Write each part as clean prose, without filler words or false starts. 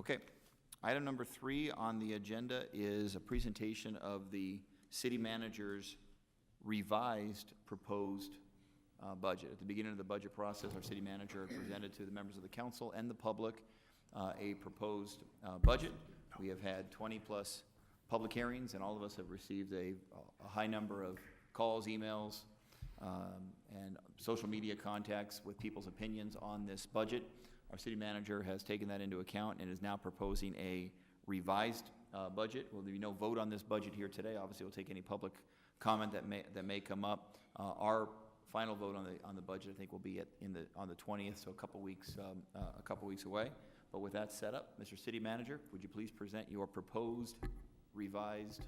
Okay. Item number 3 on the agenda is a presentation of the city manager's revised proposed budget. At the beginning of the budget process, our city manager presented to the members of the council and the public a proposed budget. We have had 20-plus public hearings, and all of us have received a high number of calls, emails, and social media contacts with people's opinions on this budget. Our city manager has taken that into account and is now proposing a revised budget. Well, there will be no vote on this budget here today. Obviously, we'll take any public comment that may come up. Our final vote on the budget, I think, will be on the 20th, so a couple weeks away. But with that set up, Mr. City Manager, would you please present your proposed revised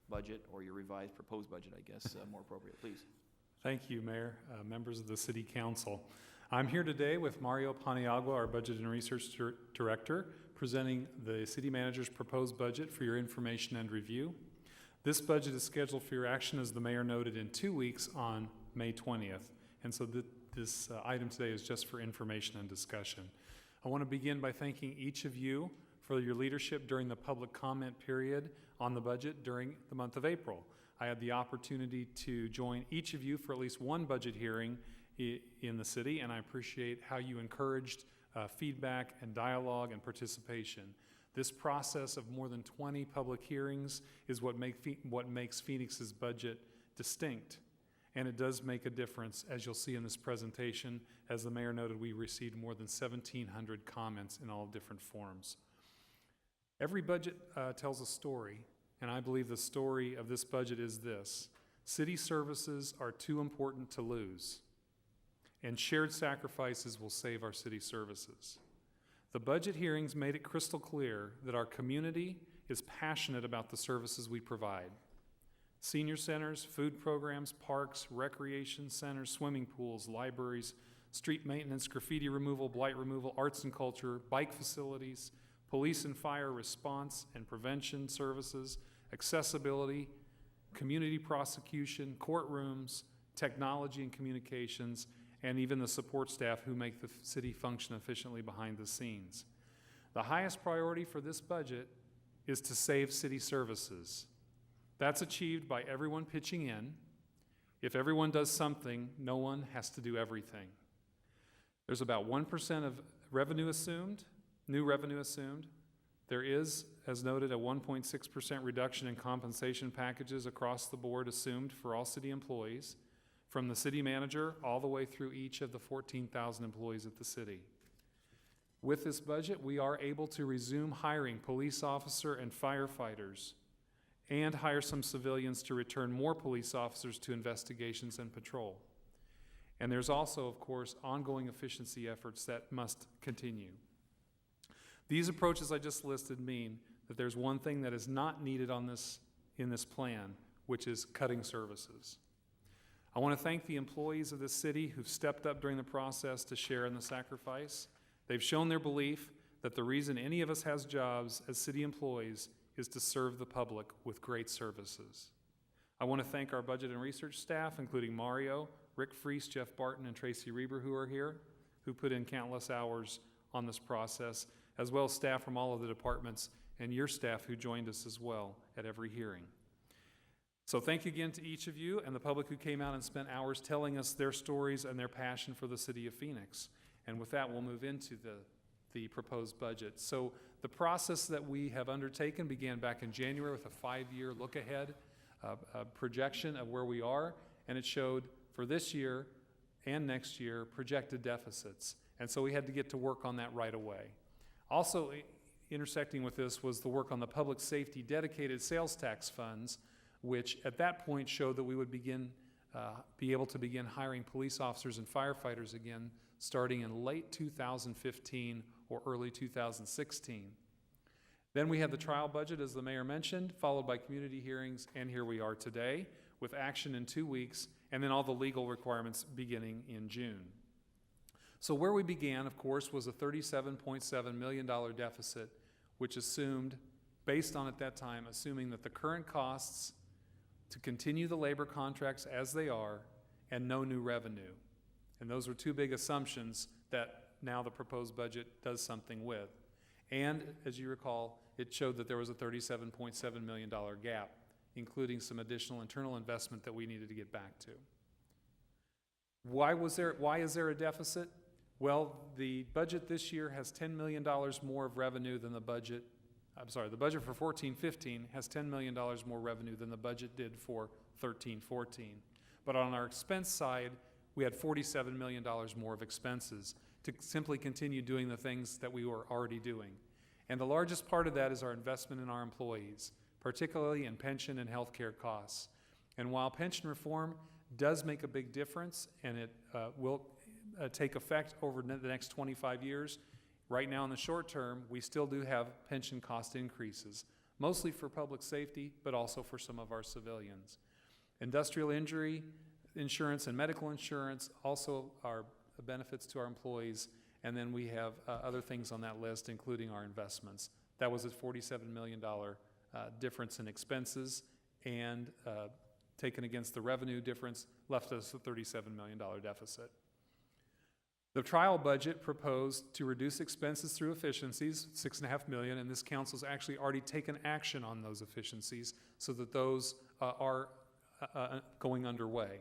budget, or your revised proposed budget, I guess, more appropriate, please. Thank you, Mayor, members of the City Council. I'm here today with Mario Paniagua, our Budget and Research Director, presenting the City Manager's proposed budget for your information and review. This budget is scheduled for your action, as the Mayor noted, in 2 weeks on May 20th. And so this item today is just for information and discussion. I want to begin by thanking each of you for your leadership during the public comment period on the budget during the month of April. I had the opportunity to join each of you for at least one budget hearing in the city, and I appreciate how you encouraged feedback and dialogue and participation. This process of more than 20 public hearings is what makes Phoenix's budget distinct, and it does make a difference, as you'll see in this presentation. As the Mayor noted, we received more than 1,700 comments in all different forms. Every budget tells a story, and I believe the story of this budget is this: city services are too important to lose, and shared sacrifices will save our city services. The budget hearings made it crystal clear that our community is passionate about the services we provide. Senior centers, food programs, parks, recreation centers, swimming pools, libraries, street maintenance, graffiti removal, blight removal, arts and culture, bike facilities, police and fire response and prevention services, accessibility, community prosecution, courtrooms, technology and communications, and even the support staff who make the city function efficiently behind the scenes. The highest priority for this budget is to save city services. That's achieved by everyone pitching in. If everyone does something, no one has to do everything. There's about 1% of revenue assumed, new revenue assumed. There is, as noted, a 1.6% reduction in compensation packages across the board assumed for all city employees, from the city manager all the way through each of the 14,000 employees at the city. With this budget, we are able to resume hiring police officer and firefighters, and hire some civilians to return more police officers to investigations and patrol. And there's also, of course, ongoing efficiency efforts that must continue. These approaches I just listed mean that there's one thing that is not needed in this plan, which is cutting services. I want to thank the employees of this city who've stepped up during the process to share in the sacrifice. They've shown their belief that the reason any of us has jobs as city employees is to serve the public with great services. I want to thank our budget and research staff, including Mario, Rick Freese, Jeff Barton, and Tracy Reber, who are here, who put in countless hours on this process, as well as staff from all of the departments and your staff who joined us as well at every hearing. So thank you again to each of you and the public who came out and spent hours telling us their stories and their passion for the city of Phoenix. And with that, we'll move into the proposed budget. So the process that we have undertaken began back in January with a 5-year look ahead, a projection of where we are, and it showed for this year and next year projected deficits. And so we had to get to work on that right away. Also intersecting with this was the work on the public safety dedicated sales tax funds, which at that point showed that we would be able to begin hiring police officers and firefighters again starting in late 2015 or early 2016. Then we had the trial budget, as the Mayor mentioned, followed by community hearings, and here we are today with action in 2 weeks, and then all the legal requirements beginning in June. So where we began, of course, was a $37.7 million deficit, which assumed, based on at that time, assuming that the current costs to continue the labor contracts as they are and no new revenue. And those were two big assumptions that now the proposed budget does something with. And as you recall, it showed that there was a $37.7 million gap, including some additional internal investment that we needed to get back to. Why is there a deficit? Well, the budget this year has $10 million more of revenue than the budget for 14-15 has $10 million more revenue than the budget did for 13-14. But on our expense side, we had $47 million more of expenses to simply continue doing the things that we were already doing. And the largest part of that is our investment in our employees, particularly in pension and healthcare costs. And while pension reform does make a big difference, and it will take effect over the next 25 years, right now in the short term, we still do have pension cost increases, mostly for public safety, but also for some of our civilians. Industrial injury insurance and medical insurance also are benefits to our employees, and then we have other things on that list, including our investments. That was a $47 million difference in expenses, and taken against the revenue difference, left us a $37 million deficit. The trial budget proposed to reduce expenses through efficiencies, $6.5 million, and this council's actually already taken action on those efficiencies so that those are going underway.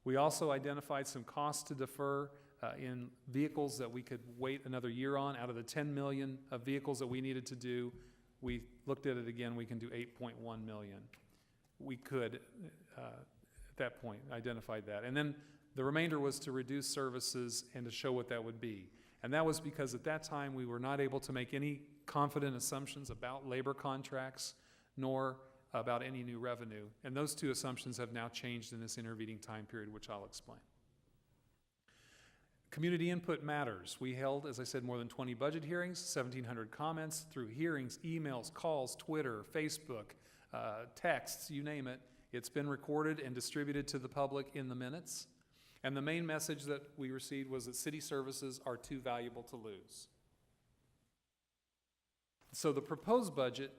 We also identified some costs to defer in vehicles that we could wait another year on. Out of the 10 million of vehicles that we needed to do, we looked at it again, we can do 8.1 million. We could, at that point, identified that. And then the remainder was to reduce services and to show what that would be. And that was because at that time we were not able to make any confident assumptions about labor contracts nor about any new revenue. And those two assumptions have now changed in this intervening time period, which I'll explain. Community input matters. We held, as I said, more than 20 budget hearings, 1,700 comments through hearings, emails, calls, Twitter, Facebook, texts, you name it. It's been recorded and distributed to the public in the minutes. And the main message that we received was that city services are too valuable to lose. So the proposed budget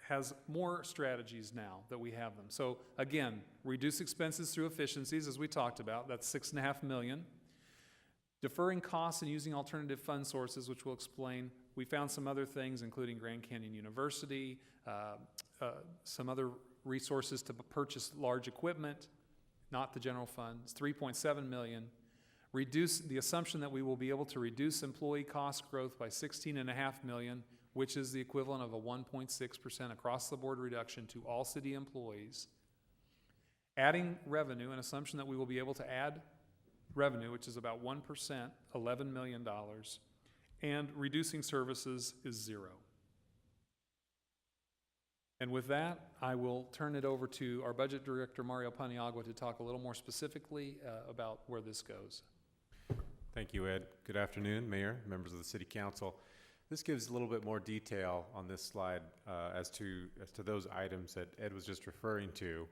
has more strategies now that we have them. So again, reduce expenses through efficiencies, as we talked about. That's $6.5 million. Deferring costs and using alternative fund sources, which we'll explain. We found some other things, including Grand Canyon University, some other resources to purchase large equipment, not the general fund. It's $3.7 million. Reduce the assumption that we will be able to reduce employee cost growth by $16.5 million, which is the equivalent of a 1.6% across-the-board reduction to all city employees. Adding revenue, an assumption that we will be able to add revenue, which is about 1%, $11 million, and reducing services is 0. And with that, I will turn it over to our Budget Director, Mario Paniagua, to talk a little more specifically about where this goes. Thank you, Ed. Good afternoon, Mayor, members of the City Council. This gives a little bit more detail on this slide as to those items that Ed was just referring to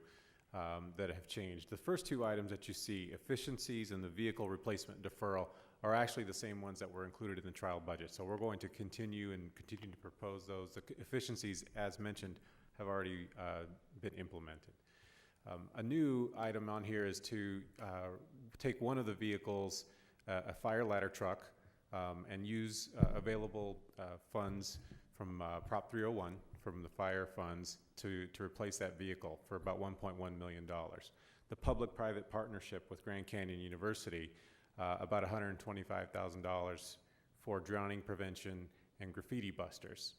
that have changed. The first two items that you see, efficiencies and the vehicle replacement deferral, are actually the same ones that were included in the trial budget. So we're going to continue to propose those. The efficiencies, as mentioned, have already been implemented. A new item on here is to take one of the vehicles, a fire ladder truck, and use available funds from Prop 301, from the fire funds, to replace that vehicle for about $1.1 million. The public-private partnership with Grand Canyon University, about $125,000 for drowning prevention and graffiti busters.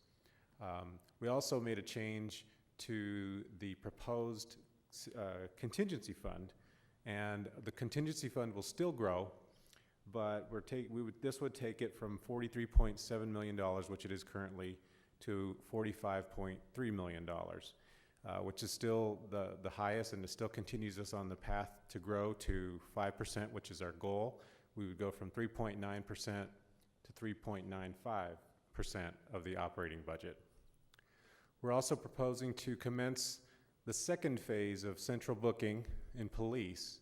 We also made a change to the proposed contingency fund, and the contingency fund will still grow, but this would take it from $43.7 million, which it is currently, to $45.3 million, which is still the highest, and it still continues us on the path to grow to 5%, which is our goal. We would go from 3.9% to 3.95% of the operating budget. We're also proposing to commence the second phase of central booking in police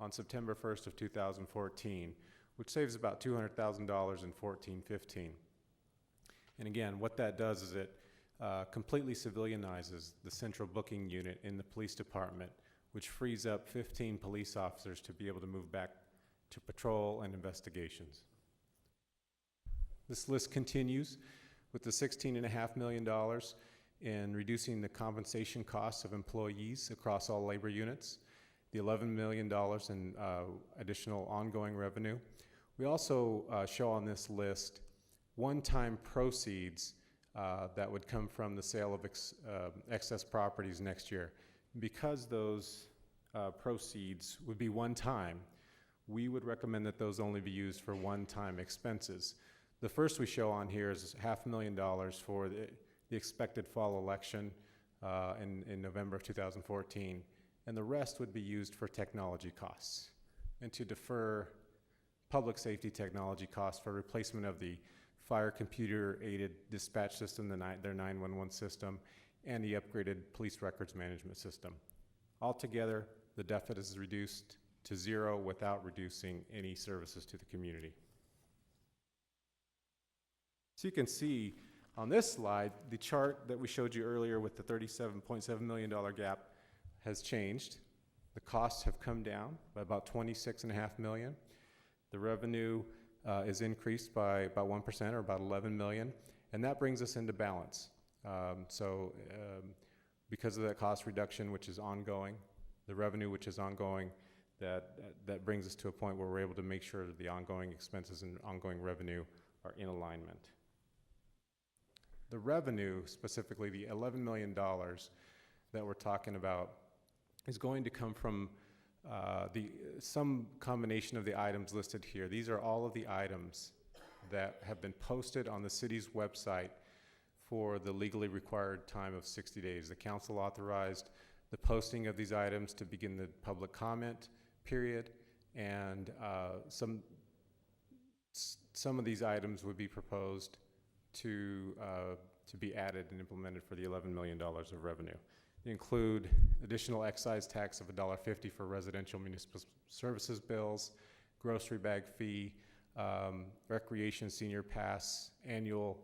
on September 1st of 2014, which saves about $200,000 in 14-15. And again, what that does is it completely civilianizes the central booking unit in the police department, which frees up 15 police officers to be able to move back to patrol and investigations. This list continues with the $16.5 million in reducing the compensation costs of employees across all labor units, the $11 million in additional ongoing revenue. We also show on this list one-time proceeds that would come from the sale of excess properties next year. Because those proceeds would be one-time, we would recommend that those only be used for one-time expenses. The first we show on here is $500,000 for the expected fall election in November of 2014, and the rest would be used for technology costs and to defer public safety technology costs for replacement of the fire computer-aided dispatch system, their 911 system, and the upgraded police records management system. Altogether, the deficit is reduced to zero without reducing any services to the community. So you can see on this slide, the chart that we showed you earlier with the $37.7 million gap has changed. The costs have come down by about $26.5 million. The revenue is increased by about 1% or about $11 million, and that brings us into balance. Because of that cost reduction, which is ongoing, the revenue, which is ongoing, that brings us to a point where we're able to make sure that the ongoing expenses and ongoing revenue are in alignment. The revenue, specifically the $11 million that we're talking about, is going to come from some combination of the items listed here. These are all of the items that have been posted on the city's website for the legally required time of 60 days. The council authorized the posting of these items to begin the public comment period, and some of these items would be proposed to be added and implemented for the $11 million of revenue. They include additional excise tax of $1.50 for residential municipal services bills, grocery bag fee, recreation senior pass, annual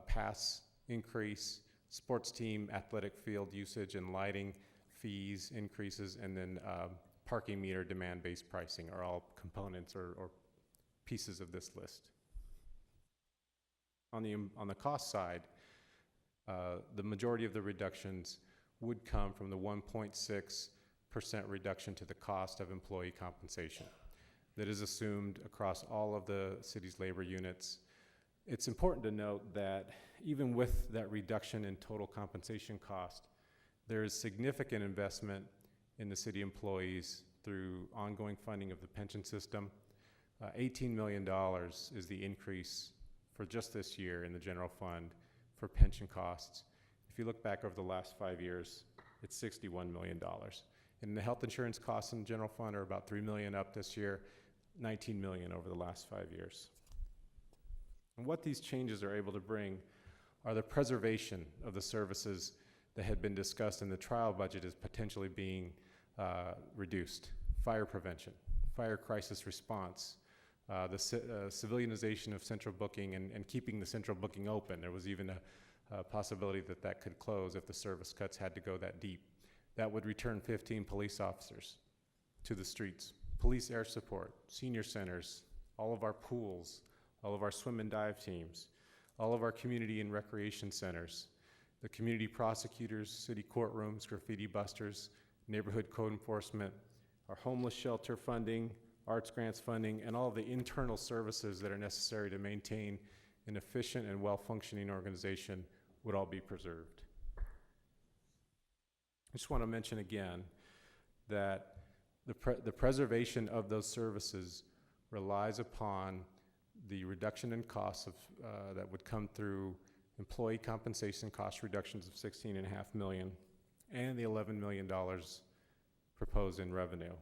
pass increase, sports team athletic field usage and lighting fees increases, and then parking meter demand-based pricing are all components or pieces of this list. On the cost side, the majority of the reductions would come from the 1.6% reduction to the cost of employee compensation that is assumed across all of the city's labor units. It's important to note that even with that reduction in total compensation cost, there is significant investment in the city employees through ongoing funding of the pension system. $18 million is the increase for just this year in the general fund for pension costs. If you look back over the last 5 years, it's $61 million. And the health insurance costs in the general fund are about $3 million up this year, $19 million over the last 5 years. And what these changes are able to bring are the preservation of the services that had been discussed in the trial budget as potentially being reduced. Fire prevention, fire crisis response, the civilianization of central booking and keeping the central booking open. There was even a possibility that that could close if the service cuts had to go that deep. That would return 15 police officers to the streets. Police air support, senior centers, all of our pools, all of our swim and dive teams, all of our community and recreation centers, the community prosecutors, city courtrooms, graffiti busters, neighborhood code enforcement, our homeless shelter funding, arts grants funding, and all of the internal services that are necessary to maintain an efficient and well-functioning organization would all be preserved. I just want to mention again that the preservation of those services relies upon the reduction in costs that would come through employee compensation cost reductions of $16.5 million and the $11 million proposed in revenue.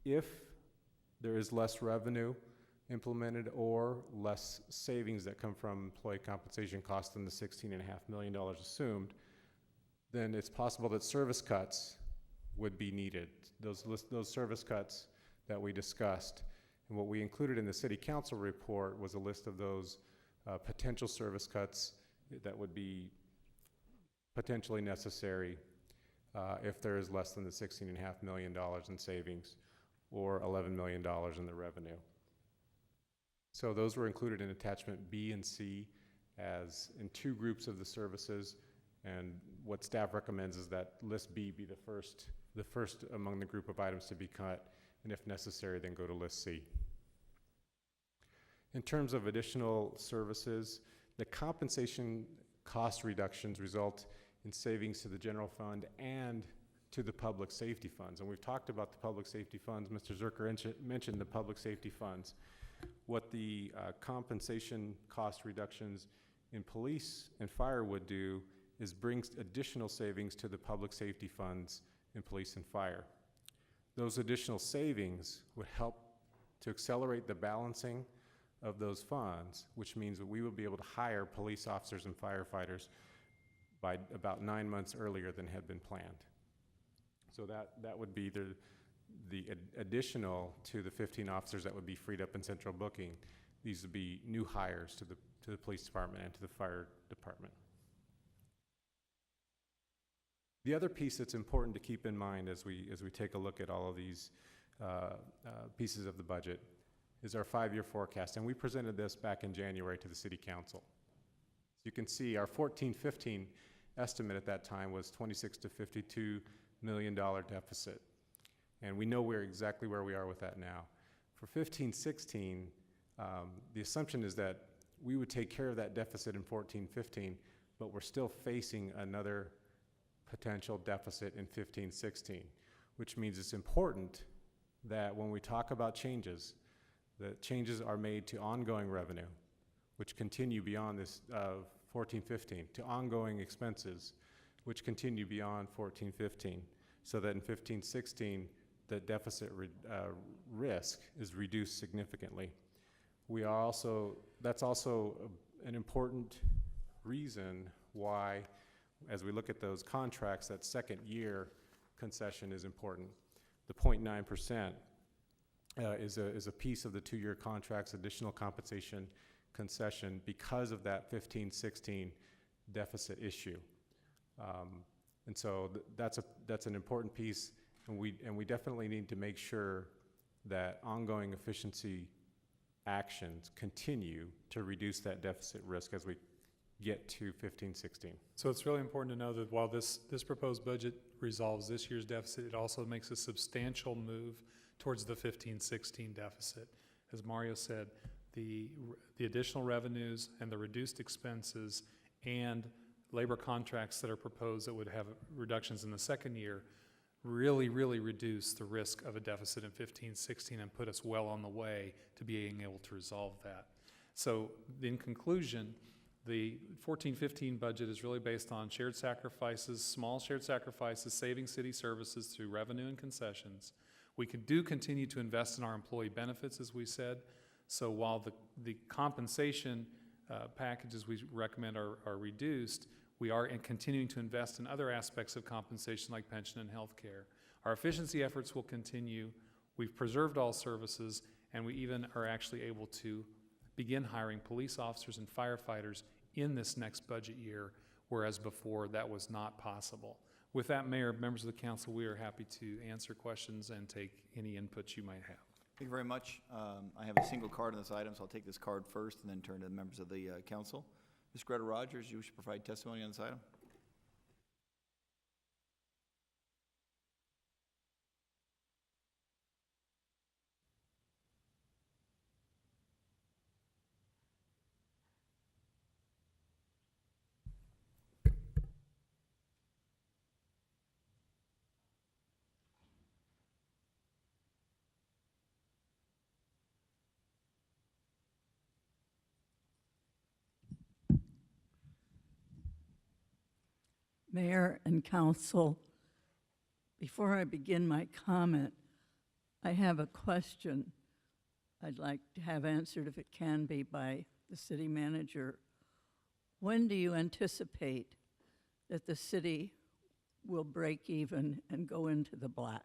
If there is less revenue implemented or less savings that come from employee compensation costs than the $16.5 million assumed, then it's possible that service cuts would be needed. Those service cuts that we discussed, and what we included in the City Council report was a list of those potential service cuts that would be potentially necessary if there is less than the $16.5 million in savings or $11 million in the revenue. So those were included in attachment B and C as in two groups of the services. And what staff recommends is that list B be the first among the group of items to be cut, and if necessary, then go to list C. In terms of additional services, the compensation cost reductions result in savings to the general fund and to the public safety funds. And we've talked about the public safety funds. Mr. Zerker mentioned the public safety funds. What the compensation cost reductions in police and fire would do is bring additional savings to the public safety funds in police and fire. Those additional savings would help to accelerate the balancing of those funds, which means that we will be able to hire police officers and firefighters by about 9 months earlier than had been planned. So that would be the additional to the 15 officers that would be freed up in central booking. These would be new hires to the police department and to the fire department. The other piece that's important to keep in mind as we take a look at all of these pieces of the budget is our 5-year forecast, and we presented this back in January to the City Council. So you can see our 14-15 estimate at that time was $26 to $52 million deficit, and we know we're exactly where we are with that now. For 15-16, the assumption is that we would take care of that deficit in 14-15, but we're still facing another potential deficit in 15-16, which means it's important that when we talk about changes, the changes are made to ongoing revenue, which continue beyond this 14-15, to ongoing expenses, which continue beyond 14-15, so that in 15-16, the deficit risk is reduced significantly. That's also an important reason why, as we look at those contracts, that second year concession is important. The 0.9% is a piece of the 2-year contract's additional compensation concession because of that 15-16 deficit issue. And so that's an important piece, and we definitely need to make sure that ongoing efficiency actions continue to reduce that deficit risk as we get to 15-16. So it's really important to know that while this proposed budget resolves this year's deficit, it also makes a substantial move towards the 15-16 deficit. As Mario said, the additional revenues and the reduced expenses and labor contracts that are proposed that would have reductions in the second year really reduce the risk of a deficit in 15-16 and put us well on the way to being able to resolve that. So in conclusion, the 14-15 budget is really based on shared sacrifices, small shared sacrifices, saving city services through revenue and concessions. We do continue to invest in our employee benefits, as we said. So while the compensation packages we recommend are reduced, we are continuing to invest in other aspects of compensation like pension and health care. Our efficiency efforts will continue. We've preserved all services, and we even are actually able to begin hiring police officers and firefighters in this next budget year, whereas before that was not possible. With that, Mayor, members of the council, we are happy to answer questions and take any inputs you might have. Thank you very much. I have a single card on this item, so I'll take this card first and then turn to the members of the council. Ms. Greta Rogers, you should provide testimony on this item. Mayor and council, before I begin my comment, I have a question I'd like to have answered, if it can be, by the city manager. When do you anticipate that the city will break even and go into the black?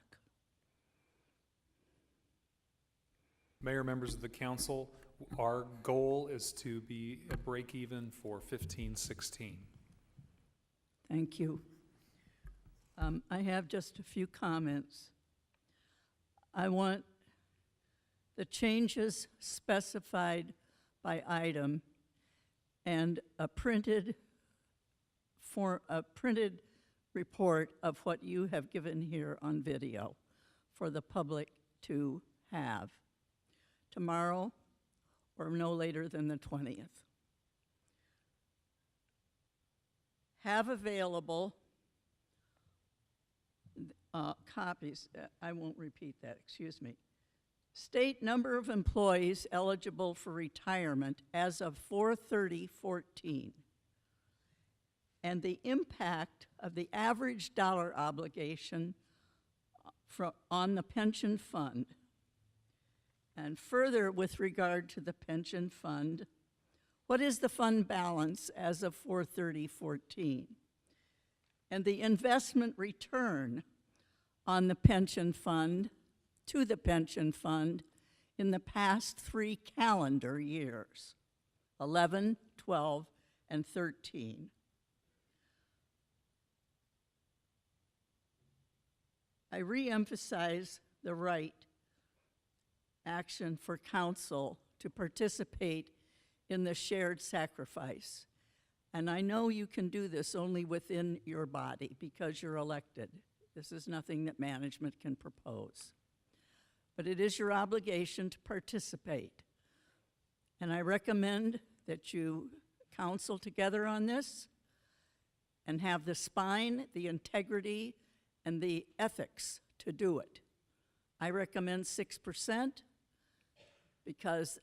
Mayor, members of the council, our goal is to be at break even for 15-16. Thank you. I have just a few comments. I want the changes specified by item and a printed report of what you have given here on video for the public to have tomorrow or no later than the 20th. Have available copies, I won't repeat that, excuse me. State number of employees eligible for retirement as of 4/30/14, and the impact of the average dollar obligation on the pension fund. And further, with regard to the pension fund, what is the fund balance as of 4/30/14? And the investment return on the pension fund, to the pension fund, in the past 3 calendar years, 11, 12, and 13. I reemphasize the right action for council to participate in the shared sacrifice. And I know you can do this only within your body because you're elected. This is nothing that management can propose. But it is your obligation to participate. And I recommend that you counsel together on this and have the spine, the integrity, and the ethics to do it. I recommend 6% because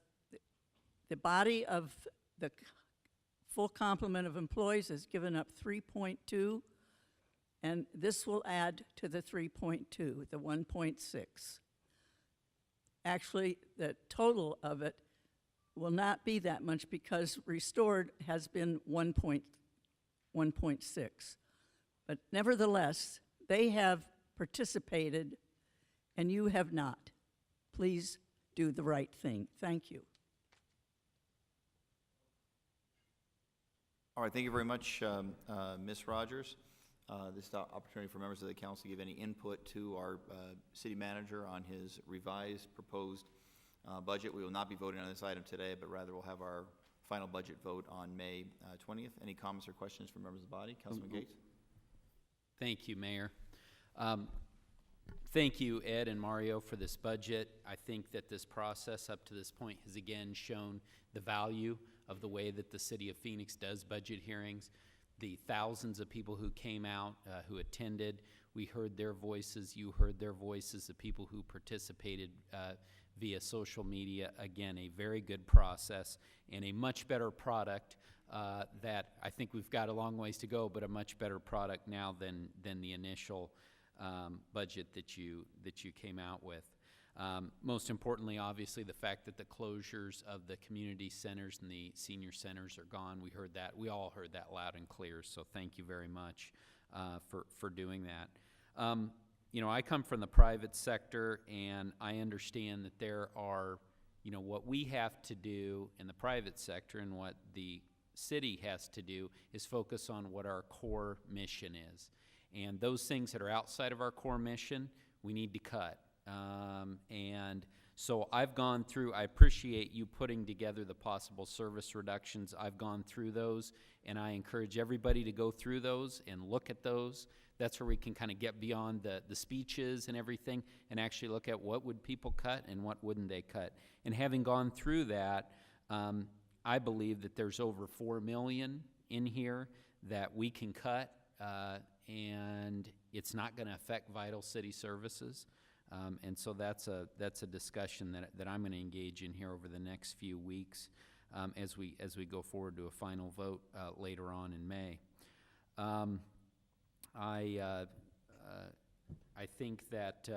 the body of the full complement of employees has given up 3.2, and this will add to the 3.2, the 1.6. Actually, the total of it will not be that much because restored has been 1.6. But nevertheless, they have participated and you have not. Please do the right thing. Thank you. All right, thank you very much, Ms. Rogers. This is the opportunity for members of the council to give any input to our city manager on his revised proposed budget. We will not be voting on this item today, but rather we'll have our final budget vote on May 20th. Any comments or questions from members of the body? Councilman Gates? Thank you, Mayor. Thank you, Ed and Mario, for this budget. I think that this process up to this point has again shown the value of the way that the city of Phoenix does budget hearings. The thousands of people who came out, who attended, we heard their voices, you heard their voices, the people who participated via social media. Again, a very good process and a much better product that I think we've got a long ways to go, but a much better product now than the initial budget that you came out with. Most importantly, obviously, the fact that the closures of the community centers and the senior centers are gone. We heard that. We all heard that loud and clear, so thank you very much for doing that. You know, I come from the private sector, and I understand that there are, you know, what we have to do in the private sector and what the city has to do is focus on what our core mission is. And those things that are outside of our core mission, we need to cut. And so I've gone through, I appreciate you putting together the possible service reductions. I've gone through those, and I encourage everybody to go through those and look at those. That's where we can kind of get beyond the speeches and everything and actually look at what would people cut and what wouldn't they cut. And having gone through that, I believe that there's over $4 million in here that we can cut, and it's not going to affect vital city services. And so that's a discussion that I'm going to engage in here over the next few weeks as we go forward to a final vote later on in May. I think that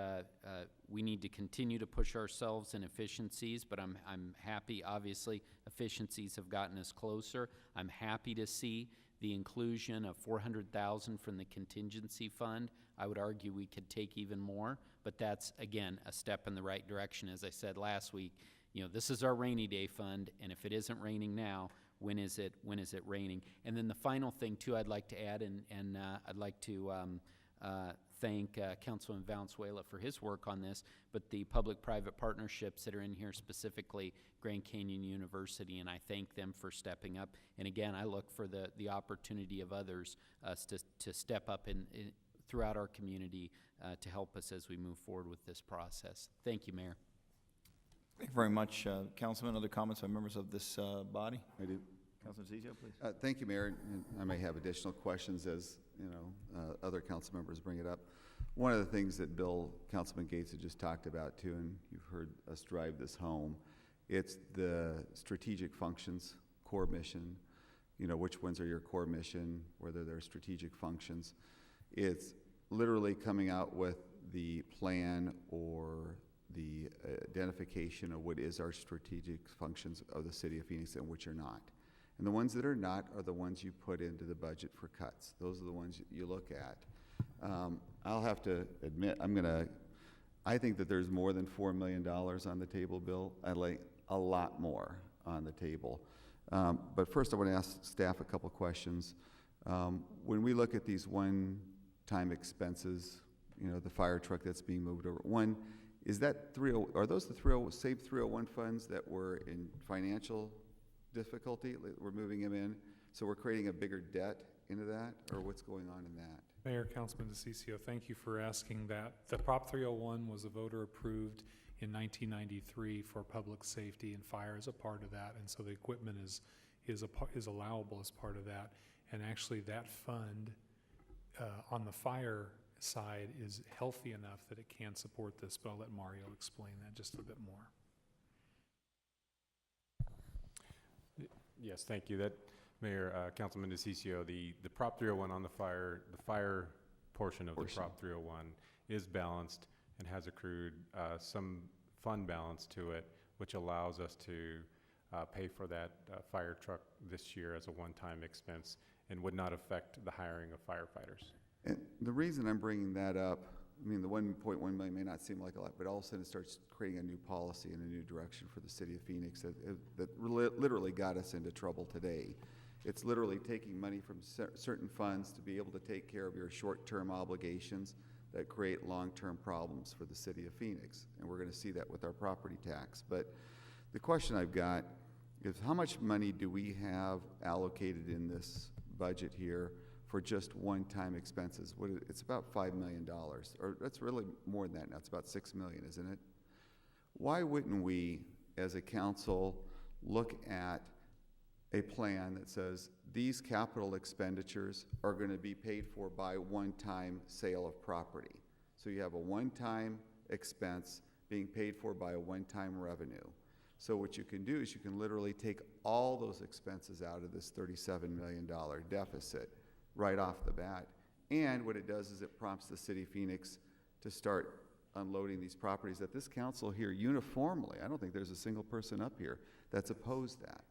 we need to continue to push ourselves in efficiencies, but I'm happy, obviously, efficiencies have gotten us closer. I'm happy to see the inclusion of $400,000 from the contingency fund. I would argue we could take even more, but that's, again, a step in the right direction. As I said last week, you know, this is our rainy day fund, and if it isn't raining now, when is it raining? And then the final thing, too, I'd like to add, and I'd like to thank Councilman Valenzuela for his work on this, but the public-private partnerships that are in here, specifically Grand Canyon University, and I thank them for stepping up. And again, I look for the opportunity of others to step up throughout our community to help us as we move forward with this process. Thank you, Mayor. Thank you very much, Councilman. Other comments by members of this body? I do. Councilman Zizio, please. Thank you, Mayor. And I may have additional questions as, other council members bring it up. One of the things that Councilman Gates had just talked about too, and you've heard us drive this home, it's the strategic functions, core mission, which ones are your core mission, whether they're strategic functions. It's literally coming out with the plan or the identification of what is our strategic functions of the city of Phoenix and which are not. And the ones that are not are the ones you put into the budget for cuts. Those are the ones you look at. I'll have to admit, I think that there's more than $4 million on the table, Bill. I'd like a lot more on the table. But first I want to ask staff a couple questions. When we look at these one-time expenses, the fire truck that's being moved over, is that are those the same 301 funds that were in financial difficulty? We're moving them in, so we're creating a bigger debt into that, or what's going on in that? Mayor, Councilman DeCiccio, thank you for asking that. The Prop 301 was a voter approved in 1993 for public safety, and fire is a part of that, and so the equipment is allowable as part of that. And actually, that fund on the fire side is healthy enough that it can support this, but I'll let Mario explain that just a bit more. Yes, thank you. Mayor, Councilman DeCiccio, the Prop 301 on the fire portion of the Prop 301 is balanced and has accrued some fund balance to it, which allows us to pay for that fire truck this year as a one-time expense and would not affect the hiring of firefighters. And the reason I'm bringing that up, the 1.1 million may not seem like a lot, but all of a sudden it starts creating a new policy and a new direction for the city of Phoenix that literally got us into trouble today. It's literally taking money from certain funds to be able to take care of your short-term obligations that create long-term problems for the city of Phoenix. And we're going to see that with our property tax. But the question I've got is, how much money do we have allocated in this budget here for just one-time expenses? It's about $5 million, or that's really more than that now. It's about $6 million, isn't it? Why wouldn't we, as a council, look at a plan that says these capital expenditures are going to be paid for by one-time sale of property? So you have a one-time expense being paid for by a one-time revenue. So what you can do is you can literally take all those expenses out of this $37 million deficit right off the bat. And what it does is it prompts the city of Phoenix to start unloading these properties that this council here uniformly, I don't think there's a single person up here that's opposed that.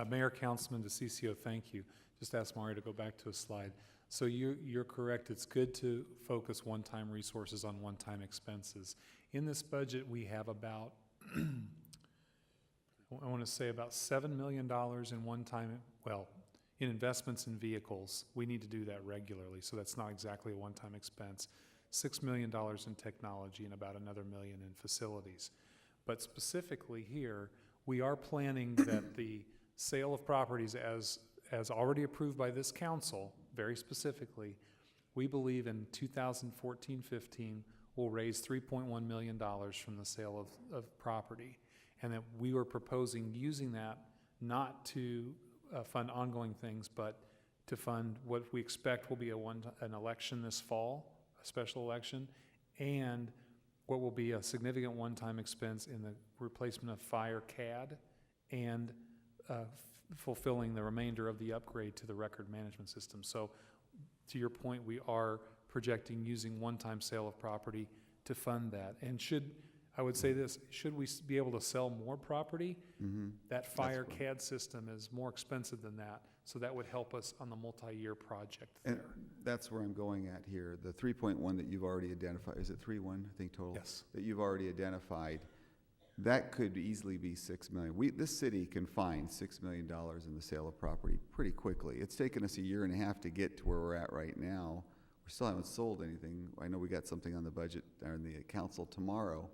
Mayor, Councilman DeCiccio, thank you. Just ask Mario to go back to a slide. So you're correct. It's good to focus one-time resources on one-time expenses. In this budget, we have about, I want to say about $7 million in one-time, in investments in vehicles. We need to do that regularly, so that's not exactly a one-time expense. $6 million in technology and about another $1 million in facilities. But specifically here, we are planning that the sale of properties as already approved by this council, very specifically, we believe in 2014-15 will raise $3.1 million from the sale of property. And that we were proposing using that not to fund ongoing things, but to fund what we expect will be an election this fall, a special election, and what will be a significant one-time expense in the replacement of fire CAD and fulfilling the remainder of the upgrade to the record management system. So to your point, we are projecting using one-time sale of property to fund that. And I would say this, should we be able to sell more property, that fire CAD system is more expensive than that. So that would help us on the multi-year project there. And that's where I'm going at here. The 3.1 that you've already identified, is it 3.1, I think, total? Yes. That you've already identified, that could easily be $6 million. This city can find $6 million in the sale of property pretty quickly. It's taken us 1.5 years to get to where we're at right now we still haven't sold anything. I know we got something on the budget, or in the council tomorrow,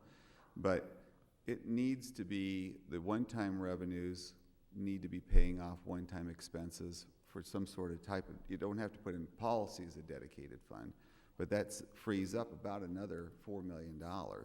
but it needs to be, the one-time revenues need to be paying off one-time expenses for some sort of type of, you don't have to put in policy as a dedicated fund, but that frees up about another $4 million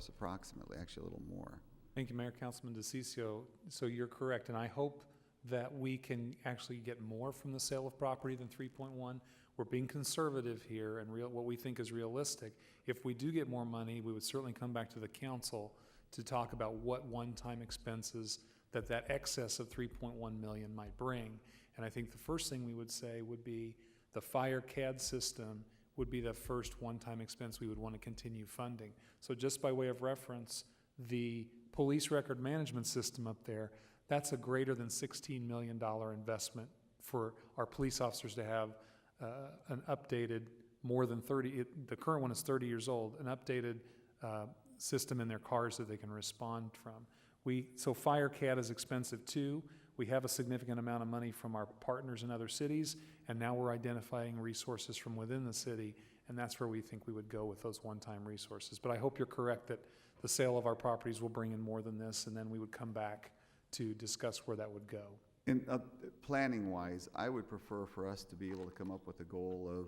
approximately, actually a little more. Thank you, Mayor. Councilman DeCiccio. So you're correct, and I hope that we can actually get more from the sale of property than 3.1. We're being conservative here and what we think is realistic. If we do get more money, we would certainly come back to the council to talk about what one-time expenses that excess of 3.1 million might bring. And I think the first thing we would say would be the fire CAD system would be the first one-time expense we would want to continue funding. So just by way of reference, the police record management system up there, that's a greater than $16 million investment for our police officers to have an updated, more than 30, the current one is 30 years old, an updated system in their cars that they can respond from. So fire CAD is expensive too. We have a significant amount of money from our partners in other cities, and now we're identifying resources from within the city, and that's where we think we would go with those one-time resources. But I hope you're correct that the sale of our properties will bring in more than this, and then we would come back to discuss where that would go. And planning-wise, I would prefer for us to be able to come up with a goal of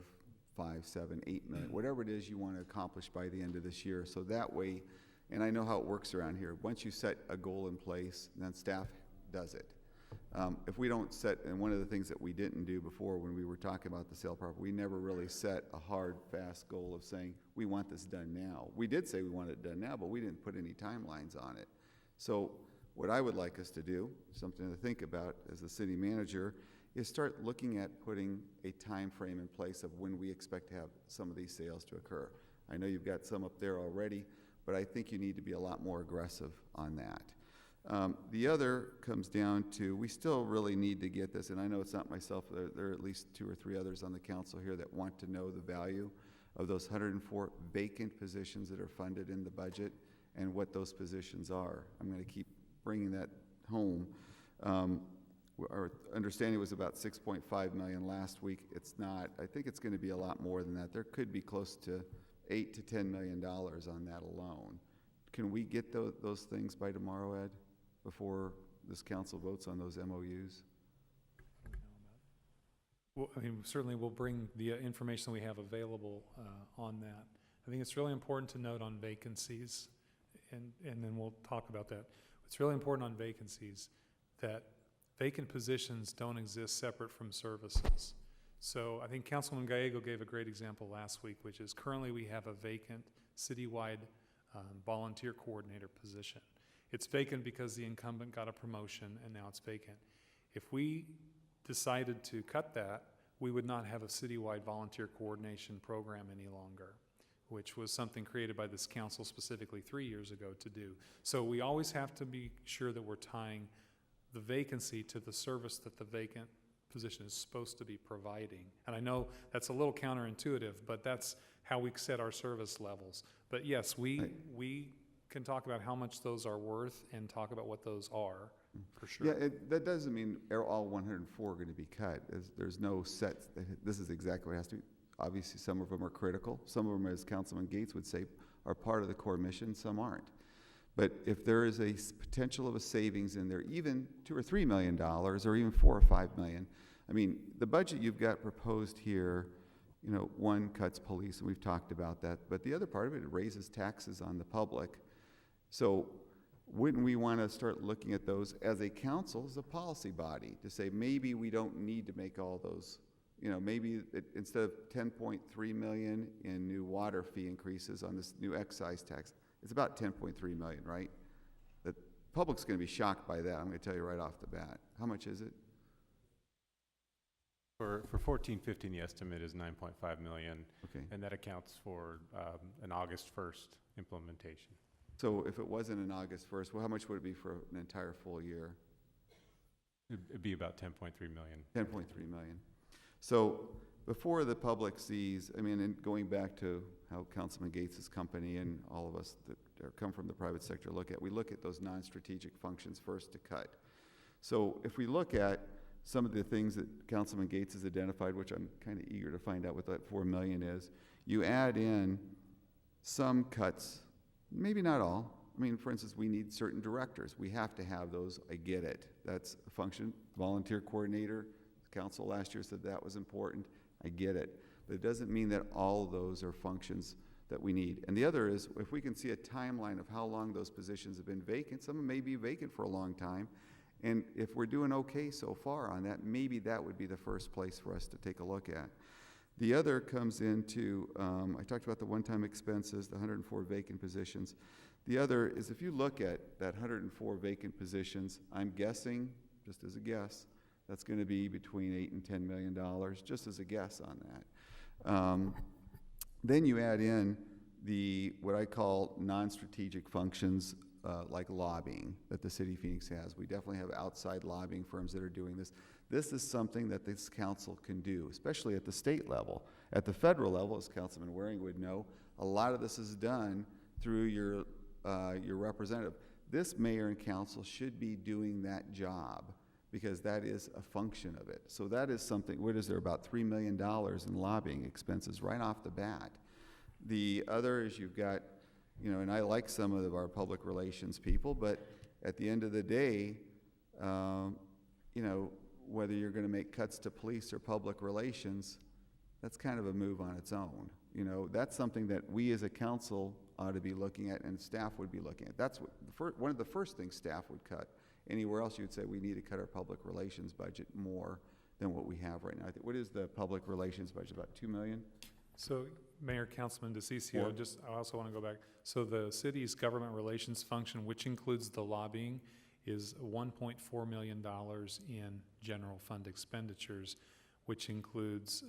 5, 7, 8 million, whatever it is you want to accomplish by the end of this year. So that way, and I know how it works around here, once you set a goal in place, then staff does it. If we don't set, and one of the things that we didn't do before when we were talking about the sale property, we never really set a hard, fast goal of saying, we want this done now. We did say we want it done now, but we didn't put any timelines on it. So what I would like us to do, something to think about as the city manager, is start looking at putting a time frame in place of when we expect to have some of these sales to occur. I know you've got some up there already, but I think you need to be a lot more aggressive on that. The other comes down to, we still really need to get this, and I know it's not myself, there are at least 2 or 3 others on the council here that want to know the value of those 104 vacant positions that are funded in the budget and what those positions are. I'm going to keep bringing that home. Our understanding was about 6.5 million last week. It's not. I think it's going to be a lot more than that. There could be close to $8 to $10 million on that alone. Can we get those things by tomorrow, Ed, before this council votes on those MOUs? Well, I mean, certainly we'll bring the information we have available on that. I think it's really important to note on vacancies, and then we'll talk about that. It's really important on vacancies that vacant positions don't exist separate from services. So I think Councilman Gallego gave a great example last week, which is currently we have a vacant citywide volunteer coordinator position. It's vacant because the incumbent got a promotion and now it's vacant. If we decided to cut that, we would not have a citywide volunteer coordination program any longer, which was something created by this council specifically 3 years ago to do. So we always have to be sure that we're tying the vacancy to the service that the vacant position is supposed to be providing. And I know that's a little counterintuitive, but that's how we set our service levels. But yes, we can talk about how much those are worth and talk about what those are, for sure. Yeah, that doesn't mean all 104 are going to be cut. There's no set, this is exactly what it has to be. Obviously, some of them are critical. Some of them, as Councilman Gates would say, are part of the core mission, some aren't. But if there is a potential of a savings in there, even $2 or $3 million, or even $4 or $5 million, I mean, the budget you've got proposed here, you know, one cuts police, and we've talked about that, but the other part of it raises taxes on the public. So wouldn't we want to start looking at those as a council, as a policy body, to say maybe we don't need to make all those, you know, maybe instead of 10.3 million in new water fee increases on this new excise tax, it's about 10.3 million, right? The public's going to be shocked by that. I'm going to tell you right off the bat. How much is it? For 14-15, the estimate is 9.5 million, Okay. and that accounts for an August 1st implementation. So if it wasn't an August 1st, well, how much would it be for an entire full year? It'd be about 10.3 million. 10.3 million. So before the public sees, I mean, and going back to how Councilman Gates' company and all of us that come from the private sector we look at those non-strategic functions first to cut. So if we look at some of the things that Councilman Gates has identified, which I'm kind of eager to find out what that 4 million is. You add in some cuts, maybe not all. I mean, for instance, we need certain directors. We have to have those. I get it. That's a function. Volunteer coordinator, council last year said that was important. I get it. But it doesn't mean that all of those are functions that we need. And the other is, if we can see a timeline of how long those positions have been vacant, some of them may be vacant for a long time, and if we're doing okay so far on that, maybe that would be the first place for us to take a look at. The other comes into, I talked about the one-time expenses, the 104 vacant positions. The other is, if you look at that 104 vacant positions, I'm guessing, just as a guess, that's going to be between $8 and $10 million, just as a guess on that. Then you add in the, what I call non-strategic functions, like lobbying that the City of Phoenix has. We definitely have outside lobbying firms that are doing this. This is something that this council can do, especially at the state level. At the federal level, as Councilman Waring would know, a lot of this is done through your representative. This mayor and council should be doing that job because that is a function of it. So that is something, what is there, about $3 million in lobbying expenses right off the bat. The other is you've got, you know, and I like some of our public relations people, but at the end of the day, you know, whether you're going to make cuts to police or public relations, that's kind of a move on its own. You know, that's something that we as a council ought to be looking at and staff would be looking at. That's what one of the first things staff would cut. Anywhere else you would say we need to cut our public relations budget more than what we have right now. I think, what is the public relations budget, about $2 million? So, Mayor, Councilman DeCiccio, I also want to go back. So the city's government relations function, which includes the lobbying, is $1.4 million in general fund expenditures, which includes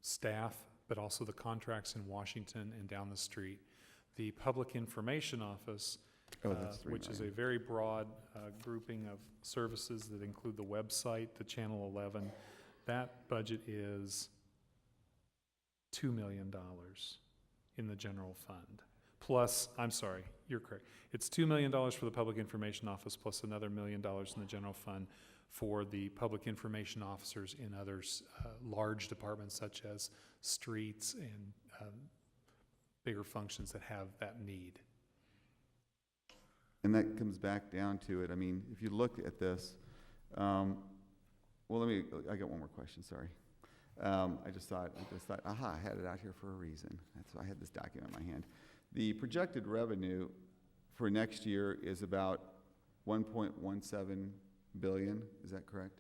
staff, but also the contracts in Washington and down the street. The Public Information Office, which is a very broad grouping of services that include the website, the Channel 11, that budget is $2 million in the general fund. Plus, I'm sorry, you're correct. It's $2 million for the Public Information Office plus another $1 million in the general fund for the public information officers in other large departments such as streets and bigger functions that have that need. And that comes back down to it. I mean, if you look at this, well, I got one more question, sorry. I just thought, aha, I had it out here for a reason. That's why I had this document in my hand. The projected revenue for next year is about 1.17 billion. Is that correct?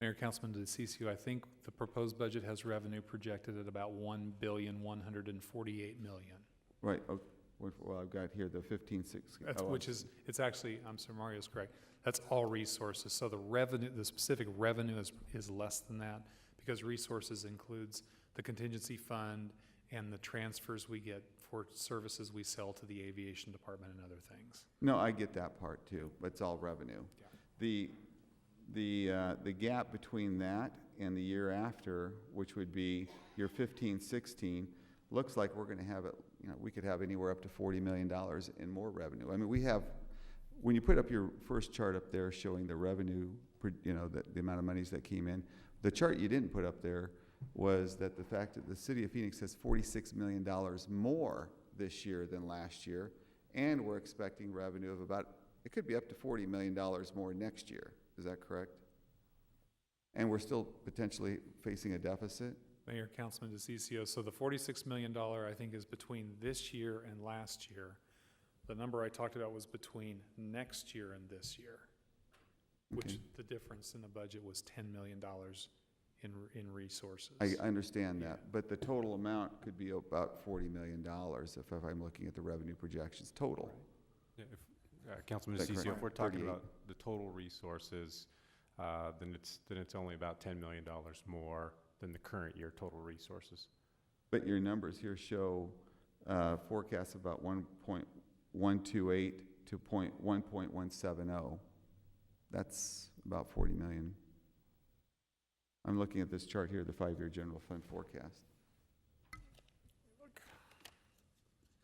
Mayor, Councilman DeCiccio, I think the proposed budget has revenue projected at about $1,148,000,000. Right. Okay. Well, I've got here the 15.6. That's, which is, it's actually, I'm sorry, Mario's correct. That's all resources. So the revenue, the specific revenue is less than that because resources includes the contingency fund and the transfers we get for services we sell to the aviation department and other things. No, I get that part too, but it's all revenue. Yeah. The gap between that and the year after, which would be year 15-16, looks like we're going to have it. You know, we could have anywhere up to $40 million in more revenue. I mean, we have, when you put up your first chart up there showing the revenue, you know, the amount of monies that came in, the chart you didn't put up there was that the fact that the City of Phoenix has $46 million more this year than last year, and we're expecting revenue of about, it could be up to $40 million more next year. Is that correct? And we're still potentially facing a deficit? Mayor, Councilman DeCiccio, so the $46 million, I think, is between this year and last year. The number I talked about was between next year and this year, which the difference in the budget was $10 million in resources. I understand that, but the total amount could be about $40 million if I'm looking at the revenue projections total. Yeah, Councilman Is that DeCiccio, correct? if we're talking 38. about the total resources, then it's only about $10 million more than the current year total resources. But your numbers here show forecasts about 1.128 to 1.170. That's about 40 million. I'm looking at this chart here, the 5-year general fund forecast.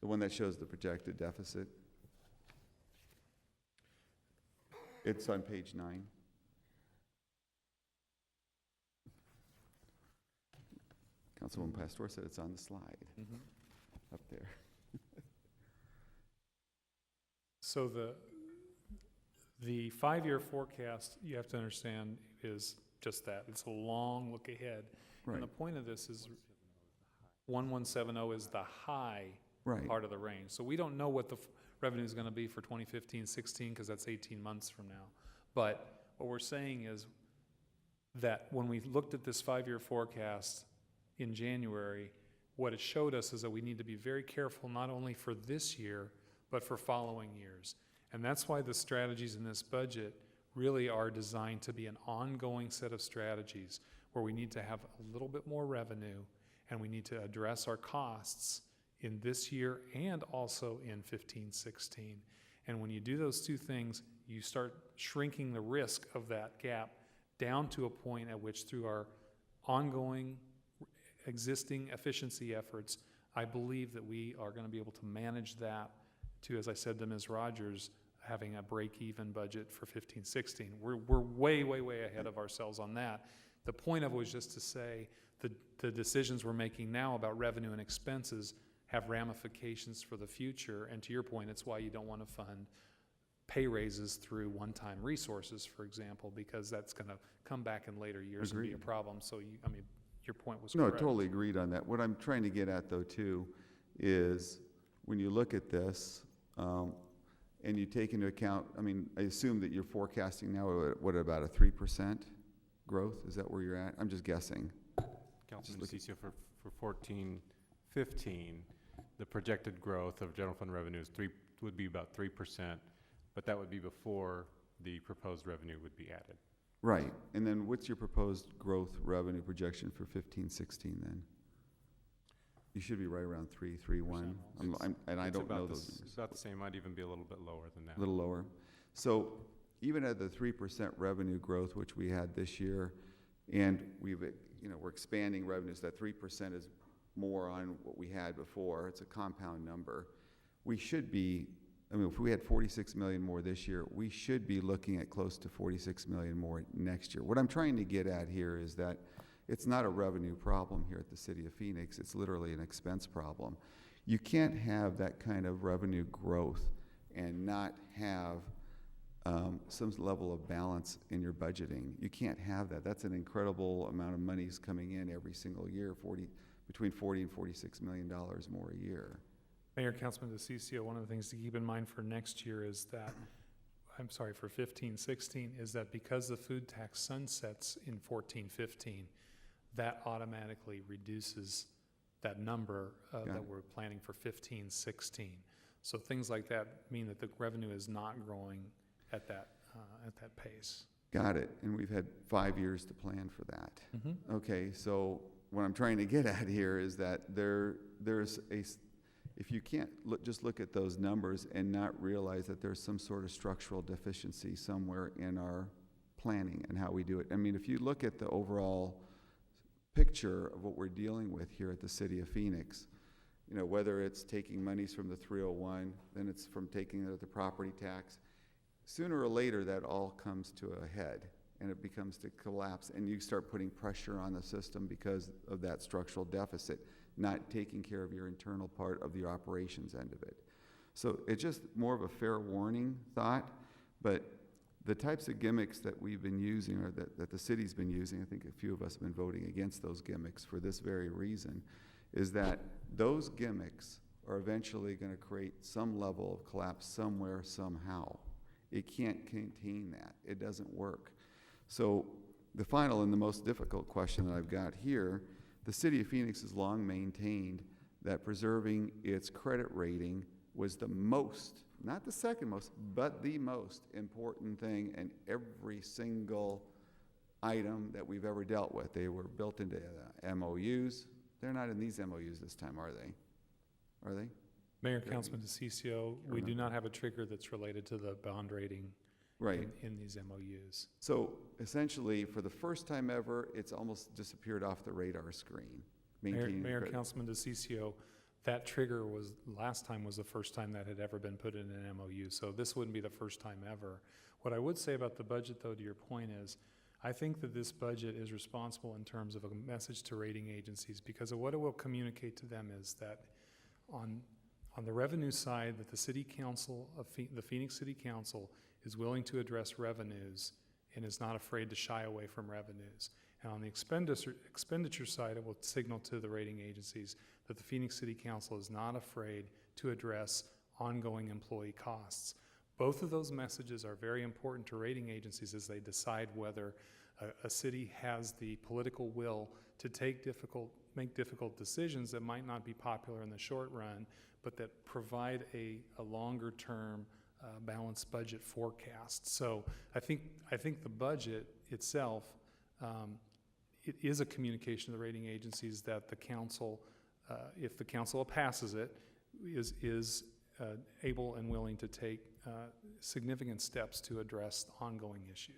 The one that shows the projected deficit. It's on page 9. Councilwoman Pastor said it's on the slide, up there. So the 5-year forecast, you have to understand, is just that. It's a long look ahead. Right, And the point of this is 1170 is the high right, part of the range. So we don't know what the revenue is going to be for 2015, 16, because that's 18 months from now. But what we're saying is that when we looked at this 5-year forecast in January, what it showed us is that we need to be very careful not only for this year, but for following years. And that's why the strategies in this budget really are designed to be an ongoing set of strategies where we need to have a little bit more revenue and we need to address our costs in this year and also in 15, 16. And when you do those two things, you start shrinking the risk of that gap down to a point at which, through our ongoing existing efficiency efforts, I believe that we are going to be able to manage that to, as I said to Ms. Rogers, having a break-even budget for 15, 16. We're way, way, way ahead of ourselves on that. The point of it was just to say the decisions we're making now about revenue and expenses have ramifications for the future. And to your point, it's why you don't want to fund pay raises through one-time resources, for example, because that's going to come back in later years and be a Agreed. problem. So, your point was No, correct. totally agreed on that. What I'm trying to get at, though, too, is when you look at this, and you take into account, I assume that you're forecasting now, what, about a 3% growth? Is that where you're at? I'm just guessing. Councilman look at- DeCiccio, for 14, 15, the projected growth of general fund revenues would be about 3%, but that would be before the proposed revenue would be added. Right. And then what's your proposed growth revenue projection for 15, 16 then? You should be right around 3, 3, 1. And I It's don't know about those It's numbers. about the same, might even be a little bit lower than that. A little lower. So even at the 3% revenue growth, which we had this year, and we're expanding revenues, that 3% is more on what we had before. It's a compound number. We should be, if we had 46 million more this year, we should be looking at close to 46 million more next year. What I'm trying to get at here is that it's not a revenue problem here at the City of Phoenix. It's literally an expense problem. You can't have that kind of revenue growth and not have some level of balance in your budgeting. You can't have that. That's an incredible amount of money's coming in every single year, between $40 and $46 million more a year. Mayor, Councilman DeCiccio, one of the things to keep in mind for next year is that, for 15, 16, is that because the food tax sunsets in 14, 15, that automatically reduces that number that we're planning for 15, 16. So things like that mean that the revenue is not growing at that pace. Got it. And we've had 5 years to plan for that. Okay, so what I'm trying to get at here is that if you can't just look at those numbers and not realize that there's some sort of structural deficiency somewhere in our planning and how we do it. If you look at the overall picture of what we're dealing with here at the City of Phoenix, whether it's taking monies from the 301, then it's from taking the property tax, sooner or later that all comes to a head and it becomes to collapse, and you start putting pressure on the system because of that structural deficit, not taking care of your internal part of the operations end of it. So it's just more of a fair warning thought, but the types of gimmicks that we've been using, or that the city's been using, I think a few of us have been voting against those gimmicks for this very reason, is that those gimmicks are eventually going to create some level of collapse somewhere, somehow. It can't contain that. It doesn't work. So the final and the most difficult question that I've got here, the City of Phoenix has long maintained that preserving its credit rating was the most, not the second most, but the most important thing in every single item that we've ever dealt with. They were built into MOUs. They're not in these MOUs this time, are they? Are they? Mayor, Councilman DeCiccio, we do not have a trigger that's related to the bond rating Right. in these MOUs. So essentially, for the first time ever, it's almost disappeared off the radar screen. Maintaining the Mayor, credit. Councilman DeCiccio, that trigger was, last time was the first time that had ever been put in an MOU, so this wouldn't be the first time ever. What I would say about the budget, though, to your point is, I think that this budget is responsible in terms of a message to rating agencies, because of what it will communicate to them is that on the revenue side, that the city council, the Phoenix City Council is willing to address revenues and is not afraid to shy away from revenues. And on the expenditure side, it will signal to the rating agencies that the Phoenix City Council is not afraid to address ongoing employee costs. Both of those messages are very important to rating agencies as they decide whether a city has the political will to make difficult decisions that might not be popular in the short run, but that provide a longer-term balanced budget forecast. So I think the budget itself, it is a communication to the rating agencies that the council, if the council passes it, is able and willing to take significant steps to address ongoing issues.